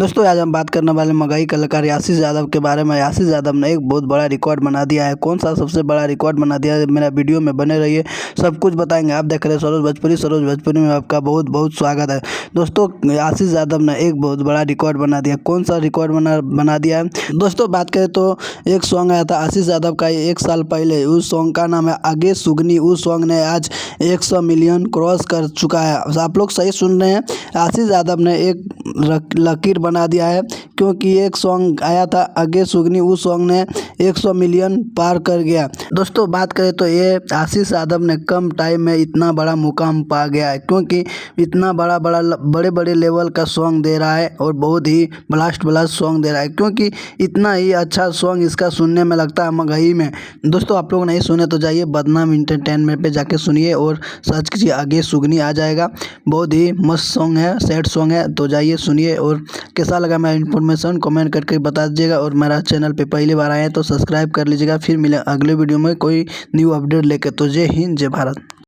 दोस्तों आज हम बात करने वाले मगही कलाकार आशीष यादव के बारे में। आशीष यादव ने एक बहुत बड़ा रिकॉर्ड बना दिया है। कौन सा सबसे बड़ा रिकॉर्ड बना दिया है, मेरा वीडियो में बने रहिए, सब कुछ बताएंगे। आप देख रहे हैं सरोज भोजपुरी में आपका बहुत बहुत स्वागत है। दोस्तों आशीष यादव ने एक बहुत बड़ा रिकॉर्ड बना दिया। कौन सा रिकॉर्ड बना दिया है दोस्तों, बात करें तो एक सॉन्ग आया था आशीष यादव का 1 साल पहले। उस सॉन्ग का नाम है आगे सुगनी। उस सॉन्ग ने आज 100 मिलियन क्रॉस कर चुका है। आप लोग सही सुन रहे हैं, आशीष यादव ने एक लकीर बना दिया है, क्योंकि एक सॉन्ग आया था आगे सुगनी, उस सॉन्ग ने 100 मिलियन पार कर गया। दोस्तों बात करें तो ये आशीष यादव ने कम टाइम में इतना बड़ा मुकाम पा गया है, क्योंकि इतना बड़े बड़े लेवल का सॉन्ग दे रहा है और बहुत ही ब्लास्ट सॉन्ग दे रहा है, क्योंकि इतना ही अच्छा सॉन्ग इसका सुनने में लगता है मगही में। दोस्तों आप लोग नहीं सुने तो जाइए बदनाम इंटरटेनमेंट पे जाके सुनिए और सर्च कीजिए आगे सुगनी, आ जाएगा। बहुत ही मस्त सॉन्ग है, सैड सॉन्ग है, तो जाइए सुनिए। और कैसा लगा मेरा इन्फॉर्मेशन कमेंट करके बता दीजिएगा। और मेरा चैनल पे पहली बार आए हैं तो सब्सक्राइब कर लीजिएगा। फिर मिले अगले वीडियो में कोई न्यू अपडेट लेकर। तो जय हिंद, जय भारत।